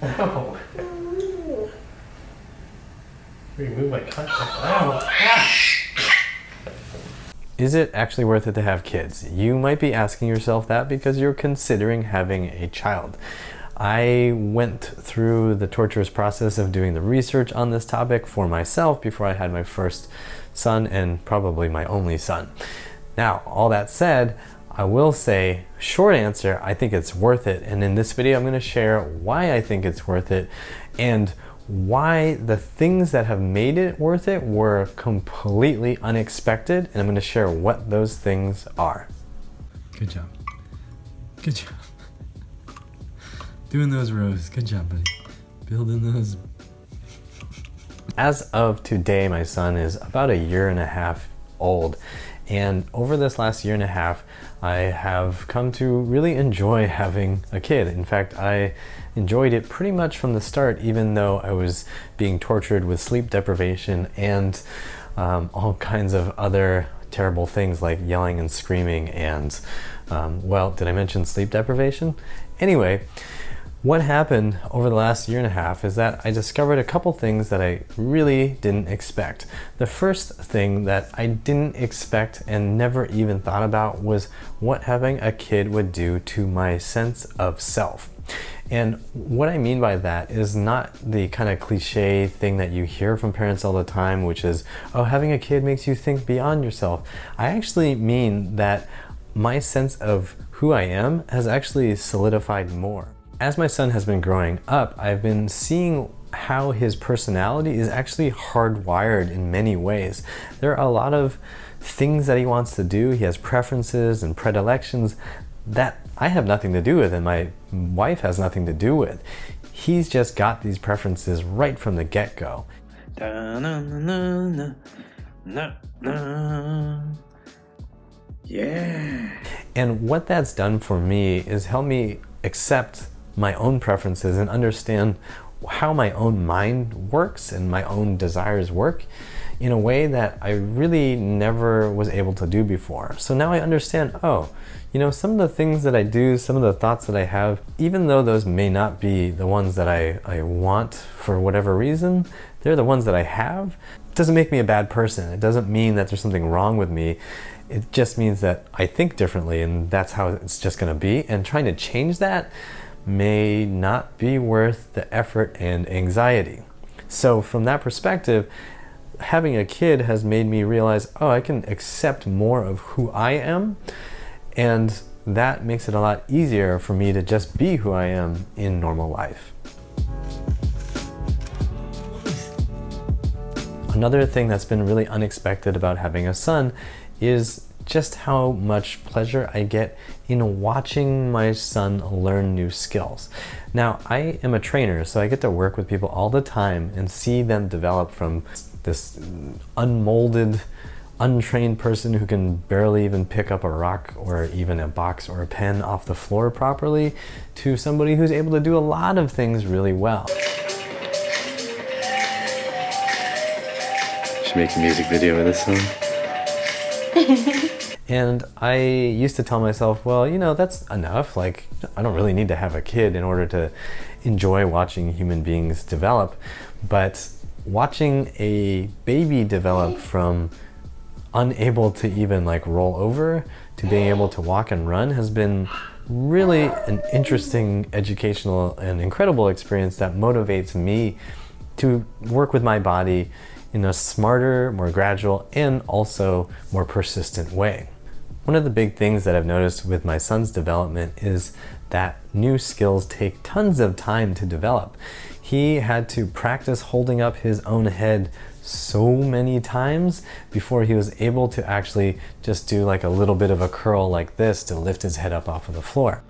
Ow. Remove my contact. Ow. Ah. Is it actually worth it to have kids? You might be asking yourself that because you're considering having a child. I went through the torturous process of doing the research on this topic for myself before I had my first son and probably my only son. Now, all that said, I will say, short answer, I think it's worth it. And in this video, I'm going to share why I think it's worth it and why the things that have made it worth it were completely unexpected. And I'm going to share what those things are. Good job. Good job. Doing those rows. Good job, buddy. Building those. As of today, my son is about 1.5 years old. And over this last 1.5 years, I have come to really enjoy having a kid. In fact, I enjoyed it pretty much from the start, even though I was being tortured with sleep deprivation and all kinds of other terrible things like yelling and screaming and, well, did I mention sleep deprivation? Anyway, what happened over the last 1.5 years is that I discovered a couple things that I really didn't expect. The first thing that I didn't expect and never even thought about was what having a kid would do to my sense of self. And what I mean by that is not the kind of cliche thing that you hear from parents all the time, which is, oh, having a kid makes you think beyond yourself. I actually mean that my sense of who I am has actually solidified more. As my son has been growing up, I've been seeing how his personality is actually hardwired in many ways. There are a lot of things that he wants to do. He has preferences and predilections that I have nothing to do with and my wife has nothing to do with. He's just got these preferences right from the get-go. Yeah. And what that's done for me is help me accept my own preferences and understand how my own mind works and my own desires work in a way that I really never was able to do before. So now I understand, oh, you know, some of the things that I do, some of the thoughts that I have, even though those may not be the ones that I want for whatever reason, they're the ones that I have. It doesn't make me a bad person. It doesn't mean that there's something wrong with me. It just means that I think differently and that's how it's just gonna be. And trying to change that may not be worth the effort and anxiety. So from that perspective, having a kid has made me realize, oh, I can accept more of who I am, and that makes it a lot easier for me to just be who I am in normal life. Another thing that's been really unexpected about having a son is just how much pleasure I get in watching my son learn new skills. Now, I am a trainer, so I get to work with people all the time and see them develop from this unmolded, untrained person who can barely even pick up a rock or even a box or a pen off the floor properly to somebody who's able to do a lot of things really well. Should make a music video with this song. And I used to tell myself, well, you know, that's enough. Like, I don't really need to have a kid in order to enjoy watching human beings develop. But watching a baby develop from unable to even like roll over to being able to walk and run has been really an interesting, educational, and incredible experience that motivates me to work with my body in a smarter, more gradual, and also more persistent way. One of the big things that I've noticed with my son's development is that new skills take tons of time to develop. He had to practice holding up his own head so many times before he was able to actually just do like a little bit of a curl like this to lift his head up off of the floor.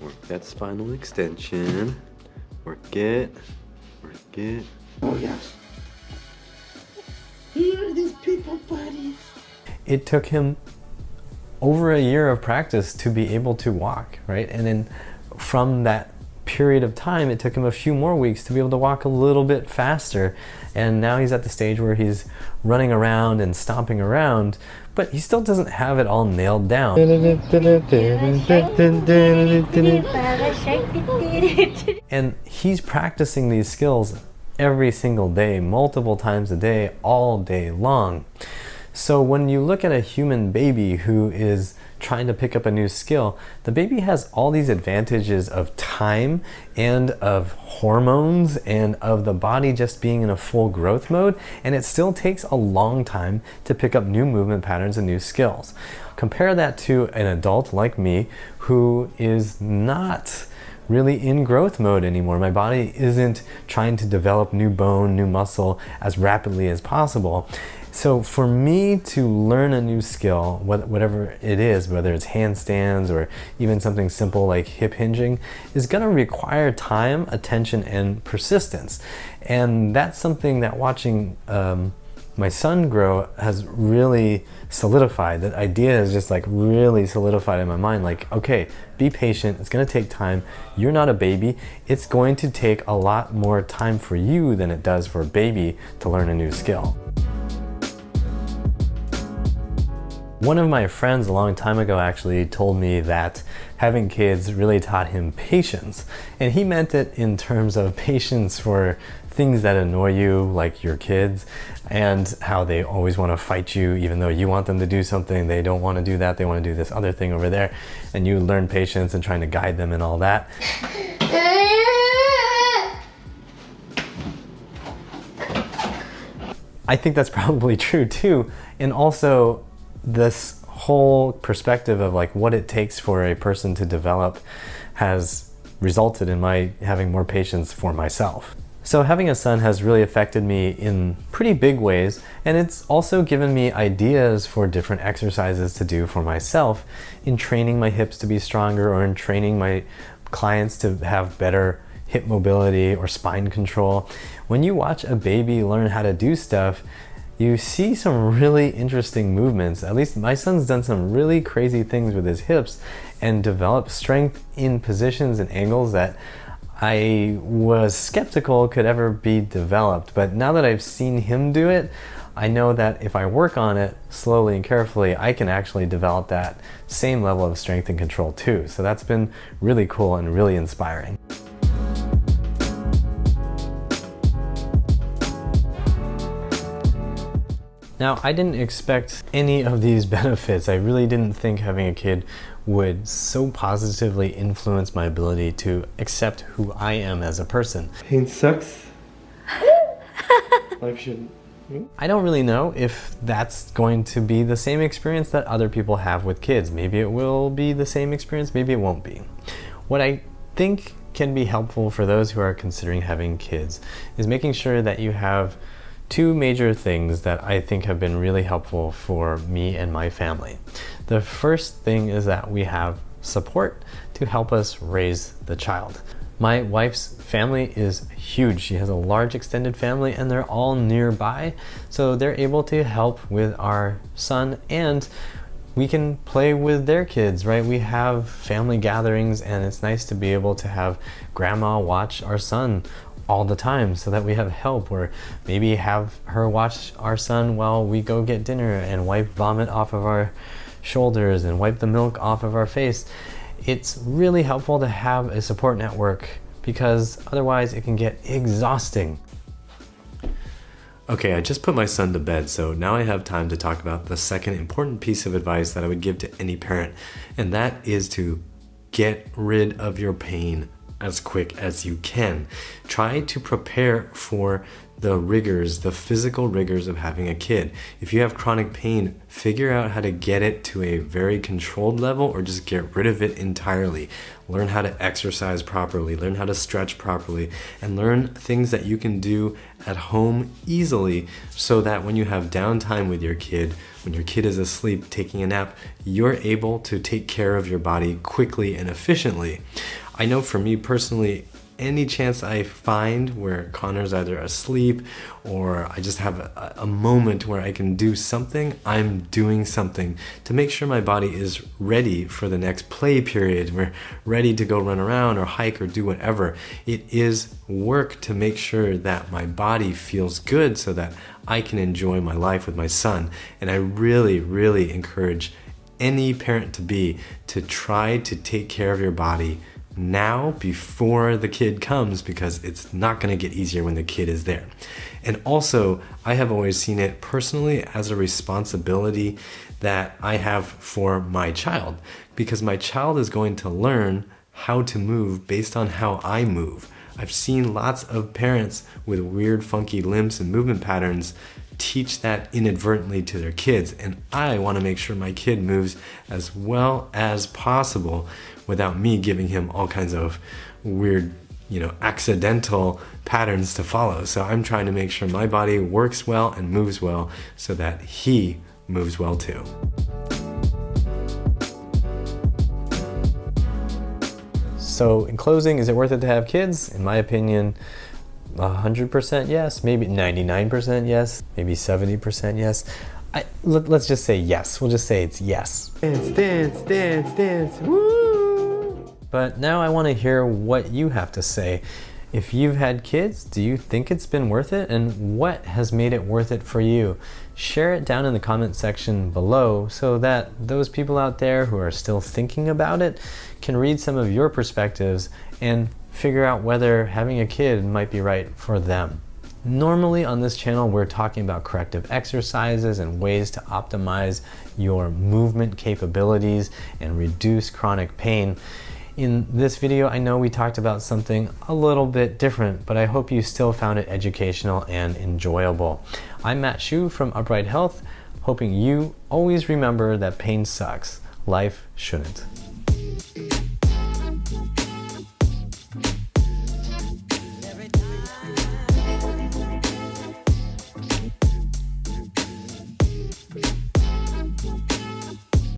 Work that spinal extension. Work it. Work it. Oh yes. Here are these people, buddies. It took him over 1 year of practice to be able to walk, right? And then from that period of time, it took him a few more weeks to be able to walk a little bit faster. And now he's at the stage where he's running around and stomping around, but he still doesn't have it all nailed down. And he's practicing these skills every single day, multiple times a day, all day long. So when you look at a human baby who is trying to pick up a new skill, the baby has all these advantages of time and of hormones and of the body just being in a full growth mode, and it still takes a long time to pick up new movement patterns and new skills. Compare that to an adult like me who is not really in growth mode anymore. My body isn't trying to develop new bone, new muscle as rapidly as possible. So for me to learn a new skill, whatever it is, whether it's handstands or even something simple like hip hinging, is going to require time, attention, and persistence. And that's something that watching my son grow has really solidified. That idea is just like really solidified in my mind. Like, okay, be patient. It's going to take time. You're not a baby. It's going to take a lot more time for you than it does for a baby to learn a new skill. One of my friends a long time ago actually told me that having kids really taught him patience. And he meant it in terms of patience for things that annoy you, like your kids, and how they always want to fight you even though you want them to do something. They don't want to do that. They want to do this other thing over there. And you learn patience and trying to guide them and all that. I think that's probably true too. And also, this whole perspective of like what it takes for a person to develop has resulted in my having more patience for myself. So having a son has really affected me in pretty big ways, and it's also given me ideas for different exercises to do for myself in training my hips to be stronger, or in training my clients to have better hip mobility or spine control. When you watch a baby learn how to do stuff, you see some really interesting movements. At least my son's done some really crazy things with his hips and developed strength in positions and angles that I was skeptical could ever be developed. But now that I've seen him do it, I know that if I work on it slowly and carefully, I can actually develop that same level of strength and control too. So that's been really cool and really inspiring. Now, I didn't expect any of these benefits. I really didn't think having a kid would so positively influence my ability to accept who I am as a person. Pain sucks. Life should... I don't really know if that's going to be the same experience that other people have with kids. Maybe it will be the same experience, maybe it won't be. What I think can be helpful for those who are considering having kids is making sure that you have two major things that I think have been really helpful for me and my family. The first thing is that we have support to help us raise the child. My wife's family is huge. She has a large extended family and they're all nearby, so they're able to help with our son, and we can play with their kids, right? We have family gatherings and it's nice to be able to have grandma watch our son all the time so that we have help, or maybe have her watch our son while we go get dinner and wipe vomit off of our shoulders and wipe the milk off of our face. It's really helpful to have a support network because otherwise it can get exhausting. Okay, I just put my son to bed, so now I have time to talk about the second important piece of advice that I would give to any parent, and that is to get rid of your pain as quick as you can. Try to prepare for the rigors, the physical rigors of having a kid. If you have chronic pain, figure out how to get it to a very controlled level or just get rid of it entirely. Learn how to exercise properly, learn how to stretch properly, and learn things that you can do at home easily so that when you have downtime with your kid, when your kid is asleep taking a nap, you're able to take care of your body quickly and efficiently. I know for me personally, any chance I find where Connor's either asleep or I just have a moment where I can do something, I'm doing something to make sure my body is ready for the next play period. We're ready to go run around or hike or do whatever. It is work to make sure that my body feels good so that I can enjoy my life with my son. And I really, really encourage any parent to be to try to take care of your body now before the kid comes, because it's not going to get easier when the kid is there. And also, I have always seen it personally as a responsibility that I have for my child, because my child is going to learn how to move based on how I move. I've seen lots of parents with weird, funky limbs and movement patterns teach that inadvertently to their kids, and I want to make sure my kid moves as well as possible without me giving him all kinds of weird, accidental patterns to follow. So I'm trying to make sure my body works well and moves well so that he moves well too. So in closing, is it worth it to have kids? In my opinion, 100% yes, maybe 99% yes, maybe 70% yes. Let's just say yes. We'll just say it's yes. Dance, dance, dance, dance, woo! But now I want to hear what you have to say. If you've had kids, do you think it's been worth it? And what has made it worth it for you? Share it down in the comment section below so that those people out there who are still thinking about it can read some of your perspectives and figure out whether having a kid might be right for them. Normally on this channel, we're talking about corrective exercises and ways to optimize your movement capabilities and reduce chronic pain. In this video, I know we talked about something a little bit different, but I hope you still found it educational and enjoyable. I'm Matt Hsu from Upright Health, hoping you always remember that pain sucks. Life shouldn't.